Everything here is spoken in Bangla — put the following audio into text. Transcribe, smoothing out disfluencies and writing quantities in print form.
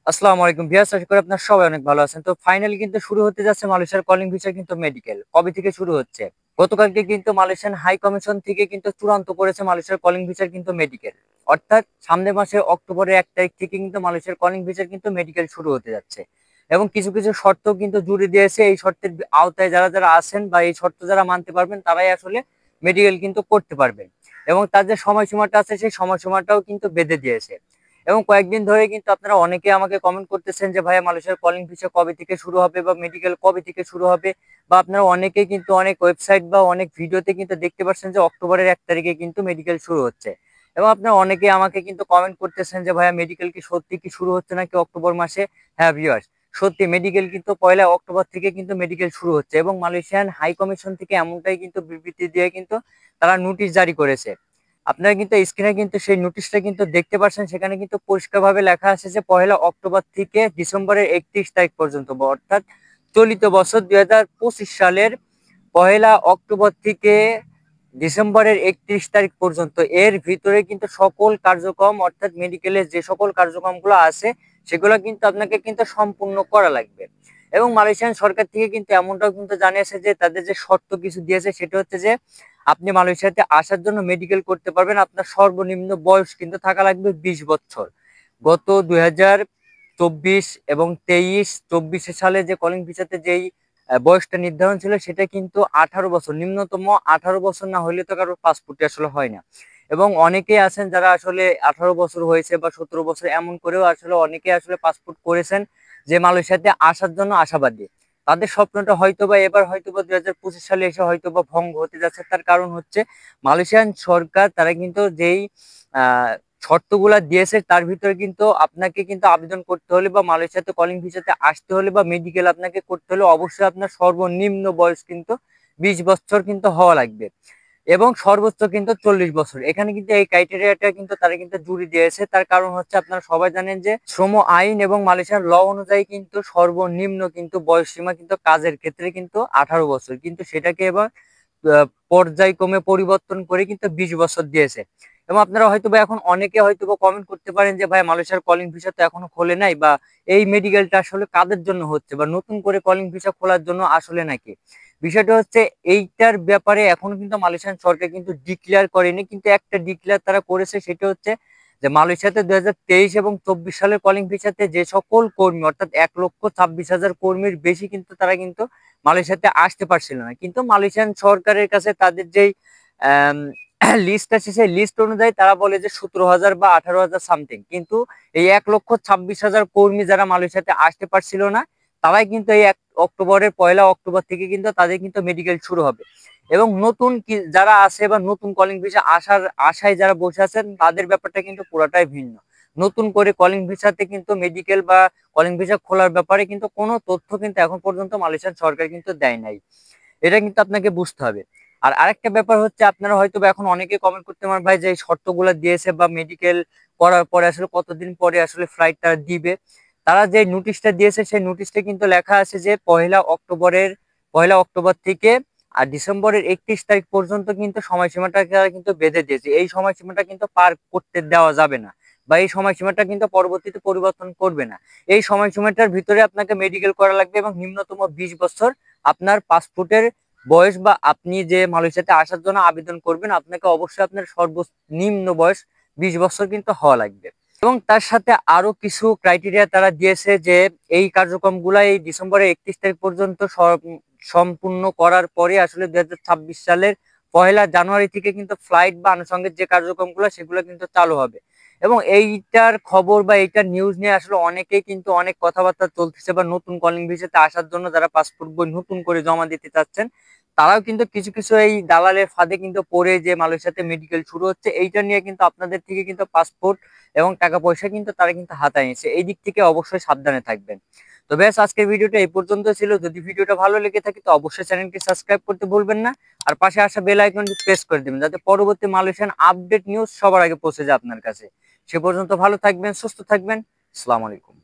আসসালামু আলাইকুম ভিউয়ার্স, আশা করি আপনারা সবাই অনেক ভালো আছেন। তো ফাইনালি কিন্তু শুরু হতে যাচ্ছে মালয়েশিয়ার কলিং ভিসা কিন্তু মেডিকেল। কবে থেকে শুরু হচ্ছে? গতকালকে কিন্তু মালয়েশিয়ান হাই কমিশন থেকে কিন্তু চূড়ান্ত করেছে মালয়েশিয়ার কলিং ভিসার কিন্তু মেডিকেল। অর্থাৎ সামনের মাসে অক্টোবরের 1 তারিখ থেকে কিন্তু মালয়েশিয়ার কলিং ভিসার কিন্তু মেডিকেল শুরু হতে যাচ্ছে। এবং কিছু কিছু শর্ত কিন্তু জুড়ে দিয়েছে। এই শর্তের আওতায় যারা যারা আছেন বা এই শর্ত যারা মানতে পারবেন তারাই আসলে মেডিকেল কিন্তু করতে পারবেন। এবং তার যে সময়সীমাটা আছে সেই সময়সীমাটাও কিন্তু বেঁধে দিয়েছে। এবং কয়েকদিন ধরে কিন্তু আপনারা অনেকে আমাকে কমেন্ট করতেছেন যে ভাইয়া মালয়েশিয়ার কলিং ভিসা কবে থেকে শুরু হবে বা মেডিকেল কবে থেকে শুরু হবে, বা আপনারা অনেকেই কিন্তু অনেক ওয়েবসাইট বা অনেক ভিডিওতে কিন্তু দেখতে পাচ্ছেন যে অক্টোবরের 1 তারিখে কিন্তু মেডিকেল শুরু হচ্ছে। এবং আপনারা অনেকে আমাকে কিন্তু কমেন্ট করতেছেন যে ভাইয়া মেডিকেল কি সত্যি কি শুরু হচ্ছে নাকি অক্টোবর মাসে। হ্যাঁ ভিউয়ার্স, সত্যি মেডিকেল কিন্তু 1 অক্টোবর থেকে কিন্তু মেডিকেল শুরু হচ্ছে। এবং মালয়েশিয়ান হাই কমিশন থেকে এমনটাই কিন্তু বিবৃতি দিয়ে কিন্তু তারা নোটিশ জারি করেছে। আপনারা কিন্তু স্ক্রিনে কিন্তু সেই নোটিশটা কিন্তু দেখতে পাচ্ছেন, সেখানে কিন্তু পরিষ্কারভাবে লেখা আছে যে 1 অক্টোবর থেকে ডিসেম্বরের 31 তারিখ পর্যন্ত, অর্থাৎ চলিত বছর 2025 সালের 1 অক্টোবর থেকে ডিসেম্বরের 31 তারিখ পর্যন্ত এর ভিতরে কিন্তু সকল কার্যক্রম, অর্থাৎ মেডিকেলের যে সকল কার্যক্রমগুলো আছে সেগুলো কিন্তু আপনাকে কিন্তু সম্পূর্ণ করা লাগবে। এবং মালয়েশিয়ান সরকার থেকে কিন্তু এমনটাও কিন্তু জানিয়েছে যে তাদের যে শর্ত কিছু দিয়েছে সেটা হচ্ছে যে আপনি মালয়েশিয়াতে আসার জন্য মেডিকেল করতে পারবেন, আপনার সর্বনিম্ন বয়স কিন্তু থাকা লাগবে 20 বছর। গত 2024 এবং 23-24 সালে যে কলিং ভিসাতে যেই বয়সটা নির্ধারণ ছিল সেটা কিন্তু 18 বছর, নিম্নতম 18 বছর না হলে তো কারোর পাসপোর্টে আসলে হয় না। এবং অনেকেই আছেন যারা আসলে 18 বছর হয়েছে বা 17 বছর এমন করেও আসলে অনেকে আসলে পাসপোর্ট করেছেন যে মালয়েশিয়াতে আসার জন্য আশাবাদী। তাদের স্বপ্নটা হয়তোবা এবার হয়তোবা 2025 সালে এসে হয়তোবা ভঙ্গ হতে যাচ্ছে। তার কারণ হচ্ছে মালয়েশিয়ান সরকার তারা কিন্তু যেই আহ শর্তগুলা দিয়েছে তার ভিতরে কিন্তু আপনাকে কিন্তু আবেদন করতে হলে বা মালয়েশিয়াতে কলিং ভিসাতে আসতে হলে বা মেডিকেল আপনাকে করতে হলে অবশ্যই আপনার সর্বনিম্ন বয়স কিন্তু 20 বছর কিন্তু হওয়া লাগবে। এবং সর্বোচ্চ কিন্তু 40 বছর। এখানে কিন্তু এই ক্রাইটেরিয়াটা কিন্তু তারা কিন্তু জুড়ে দিয়েছে। তার কারণ হচ্ছে আপনারা সবাই জানেন যে শ্রম আইন এবং মালয়েশিয়ার ল অনুযায়ী কিন্তু সর্বনিম্ন কিন্তু বয়স সীমা কিন্তু কাজের ক্ষেত্রে কিন্তু 18 বছর, কিন্তু সেটাকে এবার পর্যায়ক্রমে পরিবর্তন করে কিন্তু 20 বছর দিয়েছে। এবং আপনারা হয়তোবা এখন অনেকে হয়তোবা কমেন্ট করতে পারেন যে ভাই মালয়েশিয়ার কলিং ভিসা তো এখনো খোলে নাই, বা এই মেডিকেলটা আসলে কাদের জন্য হচ্ছে, বা নতুন করে কলিং ভিসা খোলার জন্য আসলে নাকি। বিষয়টা হচ্ছে এইটার ব্যাপারে এখনো কিন্তু মালয়েশিয়ান সরকার কিন্তু ডিক্লেয়ার করেনি, কিন্তু একটা ডিক্লেয়ার তারা করেছে, সেটা হচ্ছে যে মালয়েশিয়াতে 2023 এবং 24 সালের কলিং ভিসাতে যে সকল কর্মী, অর্থাৎ 1,26,000 কর্মীর বেশি কিন্তু তারা কিন্তু মালয়েশিয়াতে আসতে পারছিল না। কিন্তু মালয়েশিয়ান সরকারের কাছে তাদের যেই লিস্ট আছে সেই লিস্ট অনুযায়ী তারা বলে যে 17,000 বা 18,000 সামথিং। কিন্তু এই 1,26,000 কর্মী যারা মালয়েশিয়াতে আসতে পারছিল না তারাই কিন্তু এই 1 অক্টোবর থেকে কিন্তু তাদের কিন্তু মেডিকেল শুরু হবে। এবং নতুন যারা আছে বা নতুন কলিং ভিসা আসার আশায় যারা বসে আছেন তাদের ব্যাপারটা কিন্তু পুরোটাই ভিন্ন। নতুন করে কলিং ভিসাতে কিন্তু মেডিকেল বা কলিং ভিসা খোলার ব্যাপারে কিন্তু কোনো তথ্য কিন্তু এখন পর্যন্ত মালয়েশিয়ান সরকার কিন্তু দেয় নাই। এটা কিন্তু আপনাকে বুঝতে হবে। আর আরেকটা ব্যাপার হচ্ছে আপনারা হয়তো এখন অনেকে কমেন্ট করতে পারেন ভাই যে এই শর্তগুলো দিয়েছে বা মেডিকেল করার পরে আসলে কতদিন পরে আসলে ফ্লাইটটা দিবে। তারা যে নোটিশটা দিয়েছে সেই নোটিশটা কিন্তু লেখা আছে যে 1 অক্টোবর থেকে আর ডিসেম্বরের 31 তারিখ পর্যন্ত কিন্তু সময়সীমাটা তারা কিন্তু বেঁধে দিয়েছে। এই সময়সীমাটা কিন্তু পার করতে দেওয়া যাবে না, বা এই সময়সীমাটা কিন্তু পরবর্তীতে পরিবর্তন করবে না। এই সময়সীমাটার ভিতরে আপনাকে মেডিকেল করা লাগবে এবং নিম্নতম 20 বছর আপনার পাসপোর্টের বয়স, বা আপনি যে মালয়েশিয়াতে আসার জন্য আবেদন করবেন আপনাকে অবশ্যই আপনার সর্বনিম্ন বয়স 20 বছর কিন্তু হওয়া লাগবে। এবং তার সাথে আরো কিছু ক্রাইটেরিয়া তারা দিয়েছে যে এই কার্যক্রমগুলো এই ডিসেম্বরের 31 তারিখ পর্যন্ত সম্পূর্ণ করার পরে আসলে 2026 সালের 1 জানুয়ারি থেকে কিন্তু ফ্লাইট বা আনুষঙ্গিক যে কার্যক্রমগুলো সেগুলো কিন্তু চালু হবে। এবং এইটার খবর বা এইটার নিউজ নিয়ে আসলে অনেকেই কিন্তু অনেক কথাবার্তা চলতেছে, বা নতুন কলিং ভিসাতে আসার জন্য যারা পাসপোর্ট বই নতুন করে জমা দিতে চাচ্ছেন তারাও কিন্তু কিছু কিছু এই দালালের ফাঁদে কিন্তু পড়ে যে মালয়েশিয়াতে মেডিকেল শুরু হচ্ছে এইটা নিয়ে কিন্তু আপনাদের থেকে কিন্তু পাসপোর্ট এবং টাকা পয়সা কিন্তু তারা কিন্তু হাতায় নিচ্ছে। এই দিক থেকে অবশ্যই সাবধানে থাকবেন। তো ব্যাস আজকের ভিডিওটা এই পর্যন্ত ছিল। যদি ভিডিওটা ভালো লেগে থাকে তো অবশ্যই চ্যানেলটি সাবস্ক্রাইব করতে ভুলবেন না, আর পাশে আসা বেল আইকনটি প্রেস করে দিবেন যাতে পরবর্তী মালয়েশিয়ান আপডেট নিউজ সবার আগে পৌঁছে যায় আপনার কাছে। সে পর্যন্ত ভালো থাকবেন, সুস্থ থাকবেন। আসসালামু আলাইকুম।